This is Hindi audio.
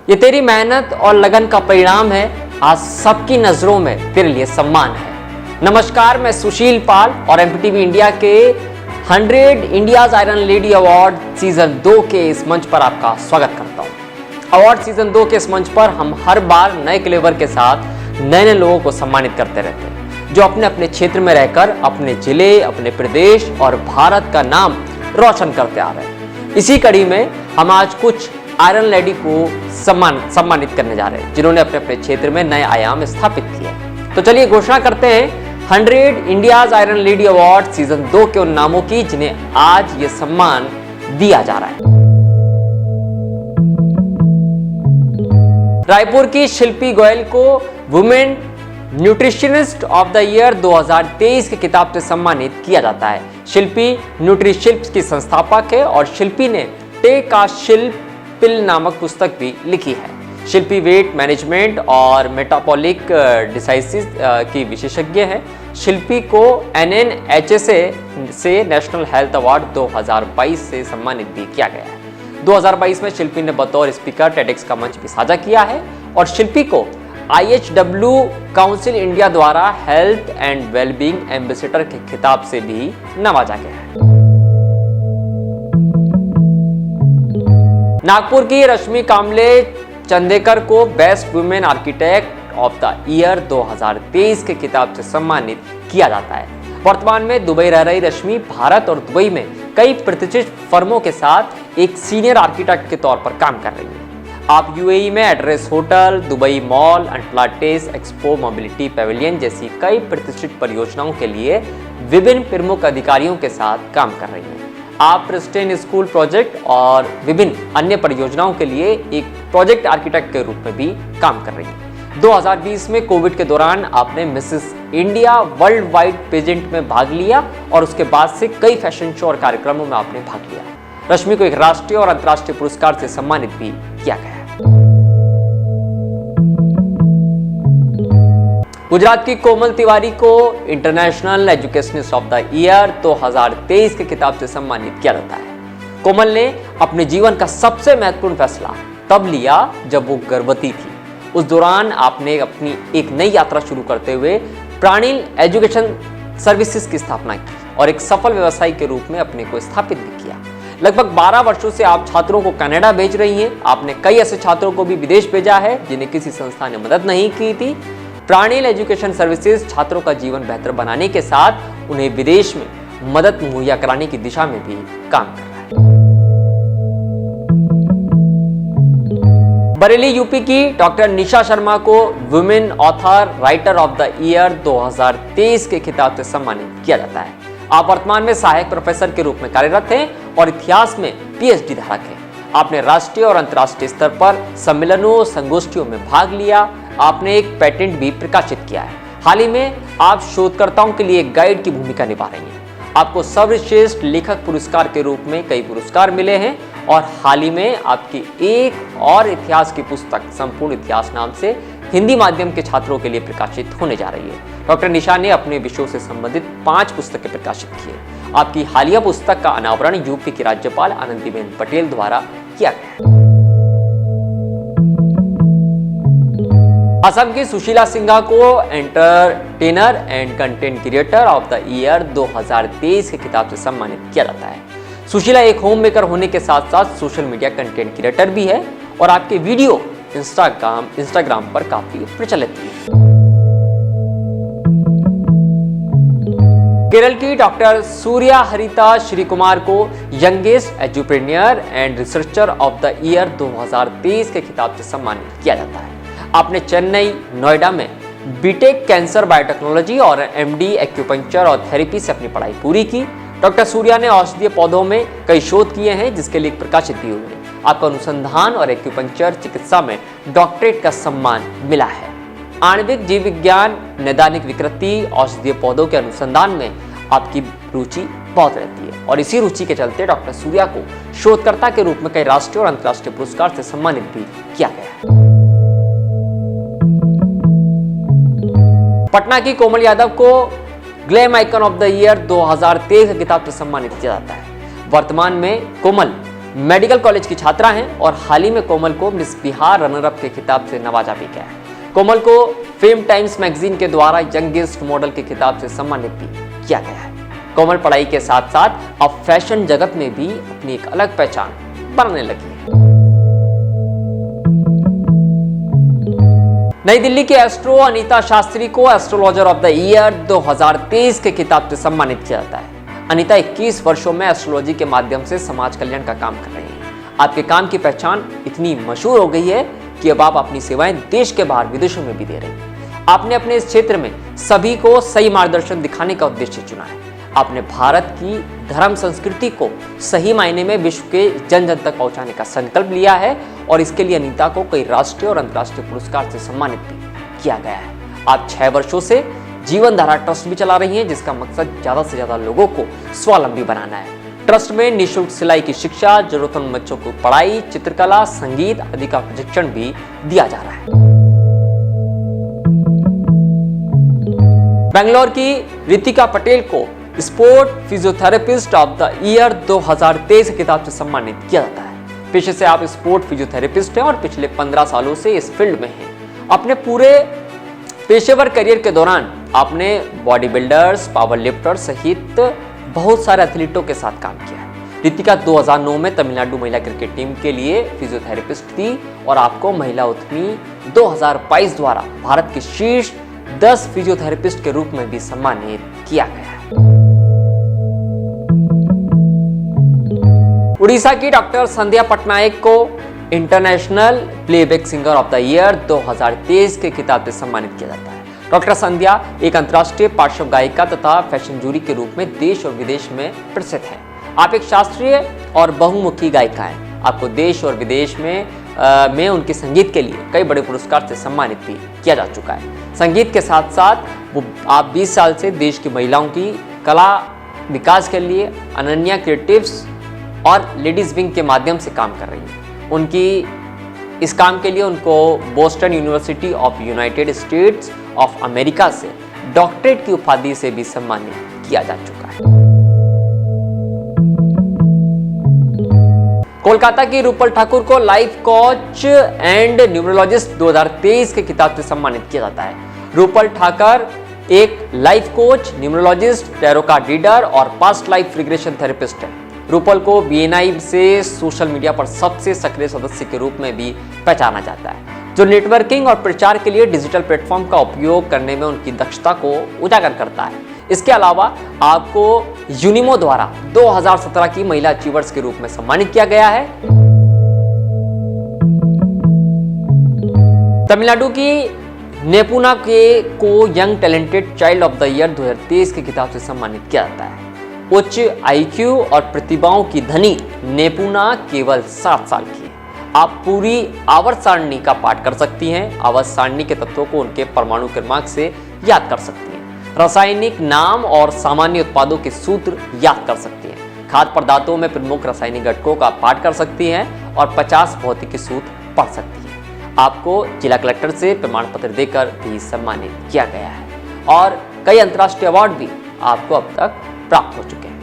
ये तेरी मेहनत और लगन का परिणाम है। आज सबकी नजरों में तेरे लिए सम्मान है। नमस्कार, मैं सुशील पाल और एमपीटीवी इंडिया के 100 India's iron lady award season 2 के इस मंच पर आपका स्वागत करता हूं। अवार्ड सीजन 2 के इस मंच पर हम हर बार नए क्लेवर के साथ नए लोगों को सम्मानित करते रहते हैं, जो अपने अपने क्षेत्र में रहकर अपने जिले, अपने प्रदेश और भारत का नाम रोशन करते आ रहे हैं। इसी कड़ी में हम आज कुछ आयरन लेडी को सम्मानित करने जा रहे हैं, जिन्होंने अपने अपने क्षेत्र में नए आयाम स्थापित किए। तो चलिए घोषणा करते हैं 100 India's iron lady award season 2 के उन नामों की जिन्हें आज ये सम्मान दिया जा रहा है। रायपुर की शिल्पी गोयल को women nutritionist of the year 2023 के खिताब से सम्मानित किया जाता है। शिल्पी न्यूट्रीशिल्प की संस्थापक है और शिल्पी ने टेक आ शिल्प पिल नामक पुस्तक भी लिखी है। शिल्पी वेट मैनेजमेंट और मेटाबॉलिक डिसाइसिस की विशेषज्ञ है। शिल्पी को NNHSA से नेशनल हेल्थ अवार्ड 2022 से सम्मानित भी किया गया है। 2022 में शिल्पी ने बतौर स्पीकर टेडेक्स का मंच भी साझा किया है और शिल्पी को IHW काउंसिल इंडिया द्वारा हेल्थ एंड वेलबींग एम्बेसडर के खिताब से भी नवाजा गया है। नागपुर की रश्मि कामले चंदेकर को best women architect of the year 2023 के खिताब से सम्मानित किया जाता है। वर्तमान में दुबई रह रही रश्मि भारत और दुबई में कई प्रतिष्ठित फर्मों के साथ एक सीनियर आर्किटेक्ट के तौर पर काम कर रही है। आप UAE में address hotel, Dubai mall, Atlantis expo, mobility Pavilion जैसी कई प्रतिष्ठित परियोजनाओं के लिए विभिन्न प्रमुख अधिकारियों के साथ काम कर रही हैं। आप प्रिस्टीन स्कूल प्रोजेक्ट और विभिन्न अन्य परियोजनाओं के लिए एक प्रोजेक्ट आर्किटेक्ट के रूप में भी काम कर रही हैं। 2020 में कोविड के दौरान आपने Mrs India world wide pageant में भाग लिया और उसके बाद से कई फैशन शो और कार्यक्रमों में आपने भाग लिया। रश्मि को एक राष्ट्रीय और अंतर्राष्ट्रीय पुरस्कार से सम्मानित भी किया गया है। गुजरात की कोमल तिवारी को international educationist of the year 2023 के खिताब से सम्मानित किया जाता है। कोमल ने अपने जीवन का सबसे महत्वपूर्ण फैसला तब लिया जब वो गर्भवती थी। उस दौरान आपने अपनी एक नई यात्रा शुरू करते हुए प्राणिल एजुकेशन सर्विसेज की स्थापना की और एक सफल व्यवसायी के रूप में अपने को स्थापित भी किया। लगभग 12 वर्षों से आप छात्रों को कनाडा भेज रही हैं। आपने कई ऐसे छात्रों को भी विदेश भेजा है जिन्हें किसी संस्था ने मदद नहीं की थी। प्राणिल एजुकेशन सर्विसेज छात्रों का जीवन बेहतर बनाने के साथ उन्हें विदेश में मदद मुहैया कराने की दिशा में भी काम कर रहा है। बरेली यूपी की डॉक्टर निशा शर्मा को women author writer of the year 2023 के खिताब से सम्मानित किया जाता है। आप वर्तमान में सहायक प्रोफेसर के रूप में कार्यरत हैं और इतिहास में PhD धारक हैं। आपने राष्ट्रीय और अंतर्राष्ट्रीय स्तर पर सम्मेलनों, संगोष्ठियों में भाग लिया। आपने एक पेटेंट भी प्रकाशित किया है। हाल ही में आप शोधकर्ताओं के लिए एक गाइड की भूमिका निभा रही हैं। आपको सर्वश्रेष्ठ लेखक पुरस्कार के रूप में कई पुरस्कार मिले हैं और हाल ही में आपकी एक और इतिहास की पुस्तक संपूर्ण इतिहास नाम से हिंदी माध्यम के छात्रों के लिए प्रकाशित होने जा रही है। डॉक्टर निशा ने अपने विषयों से संबंधित 5 पुस्तकें प्रकाशित की है। आपकी हालिया पुस्तक का अनावरण यूपी की राज्यपाल आनंदीबेन पटेल द्वारा किया गया। असम की सुशीला सिंघा को entertainer and content creator of the year 2023 के खिताब से सम्मानित किया जाता है। सुशीला एक होम मेकर होने के साथ साथ सोशल मीडिया कंटेंट क्रिएटर भी है और आपके वीडियो इंस्टाग्राम पर काफी प्रचलित भी है। केरल की डॉक्टर सूर्या हरिता श्री कुमार को youngest entrepreneur and researcher of the year 2023 के खिताब से सम्मानित किया जाता है। आपने चेन्नई, नोएडा में बीटेक कैंसर बायोटेक्नोलॉजी और MD एक्यूपंक्चर और थेरेपी से अपनी पढ़ाई पूरी की। डॉक्टर सूर्या ने औषधीय पौधों में कई शोध किए हैं जिसके लिए प्रकाशित भी हुए हैं। आपको अनुसंधान और एक्यूपंक्चर चिकित्सा में डॉक्टरेट का सम्मान मिला है। आणविक जीव विज्ञान, नैदानिक विकृति, औषधीय पौधों के अनुसंधान में आपकी रुचि बहुत रहती है और इसी रुचि के चलते डॉक्टर सूर्या को शोधकर्ता के रूप में कई राष्ट्रीय और अंतर्राष्ट्रीय पुरस्कार से सम्मानित भी किया गया है। पटना की कोमल यादव को glam icon of the year 2023 के खिताब से सम्मानित किया जाता है। वर्तमान में कोमल मेडिकल कॉलेज की छात्रा हैं और हाल ही में कोमल को मिस बिहार रनर अप के खिताब से नवाजा भी गया है। कोमल को फेम टाइम्स मैगजीन के द्वारा यंगेस्ट मॉडल के खिताब से सम्मानित भी किया गया है। कोमल पढ़ाई के साथ साथ अब फैशन जगत में भी अपनी एक अलग पहचान बनाने लगी है। नई दिल्ली के एस्ट्रो अनीता शास्त्री को एस्ट्रोलॉजर ऑफ द ईयर 2023 के खिताब से सम्मानित किया जाता है। अनीता 21 वर्षों में एस्ट्रोलॉजी के माध्यम से समाज कल्याण का काम कर रही हैं। आपके काम की पहचान इतनी मशहूर हो गई है कि अब आप अपनी सेवाएं देश के बाहर विदेशों में भी दे रही हैं। आपने अपने इस क्षेत्र में सभी को सही मार्गदर्शन दिखाने का उद्देश्य चुना है। आपने भारत की धर्म संस्कृति को सही मायने में विश्व के जन जन तक पहुंचाने का संकल्प लिया है और इसके लिए अनीता को कई राष्ट्रीय और अंतर्राष्ट्रीय पुरस्कार से सम्मानित भी किया गया है। आप 6 वर्षों से जीवन धारा ट्रस्ट भी चला रही हैं, जिसका मकसद ज्यादा से ज्यादा लोगों को स्वावलंबी बनाना है। ट्रस्ट में निःशुल्क सिलाई की शिक्षा, जरूरतमंद बच्चों को पढ़ाई, चित्रकला, संगीत आदि का प्रशिक्षण भी दिया जा रहा है। बेंगलोर की रितिका पटेल को sport physiotherapist of the year 2023 खिताब से सम्मानित किया जाता है। पेशे से आप स्पोर्ट फिजियोथेरेपिस्ट हैं और पिछले 15 सालों से इस फील्ड में हैं। अपने पूरे पेशेवर करियर के दौरान आपने बॉडी बिल्डर्स, पावर लिफ्टर सहित बहुत सारे एथलीटों के साथ काम किया है। रितिका 2009 में तमिलनाडु महिला क्रिकेट टीम के लिए फिजियोथेरेपिस्ट थी और आपको महिला उत्तमी 2022 द्वारा भारत के शीर्ष 10 फिजियोथेरेपिस्ट के रूप में भी सम्मानित किया गया है। उड़ीसा की डॉक्टर संध्या पटनायक को international playback singer of the year 2023 के खिताब से सम्मानित किया जाता है। डॉक्टर संध्या एक अंतर्राष्ट्रीय पार्श्व गायिका तथा फैशन जूरी के रूप में देश और विदेश में प्रसिद्ध हैं। आप एक शास्त्रीय और बहुमुखी गायिका हैं। आपको देश और विदेश में उनके संगीत के लिए कई बड़े पुरस्कार से सम्मानित भी किया जा चुका है। संगीत के साथ साथ आप 20 साल से देश की महिलाओं की कला विकास के लिए अनन्या क्रिएटिव्स और लेडीज विंग के माध्यम से काम कर रही हैं। उनकी इस काम के लिए उनको Boston university of United states of America से डॉक्टरेट की उपाधि से भी सम्मानित किया जा चुका है। कोलकाता की रूपल ठाकुर को लाइफ कोच एंड न्यूमरोलॉजिस्ट 2023 के खिताब से सम्मानित किया जाता है। रूपल ठाकर एक life coach, numerologist, tarot card reader और पास्ट लाइफ रिग्रेशन थेरेपिस्ट है। रूपल को BNI से सोशल मीडिया पर सबसे सक्रिय सदस्य के रूप में भी पहचाना जाता है, जो नेटवर्किंग और प्रचार के लिए डिजिटल प्लेटफॉर्म का उपयोग करने में उनकी दक्षता को उजागर करता है। इसके अलावा आपको यूनिमो द्वारा 2017 की महिला अचीवर्स के रूप में सम्मानित किया गया है। तमिलनाडु की नेपुना को young talented child of the year 2023 के खिताब से सम्मानित किया जाता है। उच्च IQ और प्रतिभाओं की धनी नेपुना केवल 7 साल की है। आप पूरी आवर्त सारणी का पाठ कर सकती हैं। आवर्त सारणी के तत्वों को उनके परमाणु क्रमांक से याद कर सकती हैं। रासायनिक नाम और सामान्य उत्पादों के सूत्र याद कर सकती हैं। खाद्य पदार्थों में प्रमुख रासायनिक घटकों का पाठ कर सकती हैं और 50 भौतिकी सूत्र पढ़ सकती हैं। आपको जिला कलेक्टर से प्रमाण पत्र देकर भी सम्मानित किया गया है और कई अंतर्राष्ट्रीय अवार्ड भी आपको अब तक प्राप्त हो चुके हैं।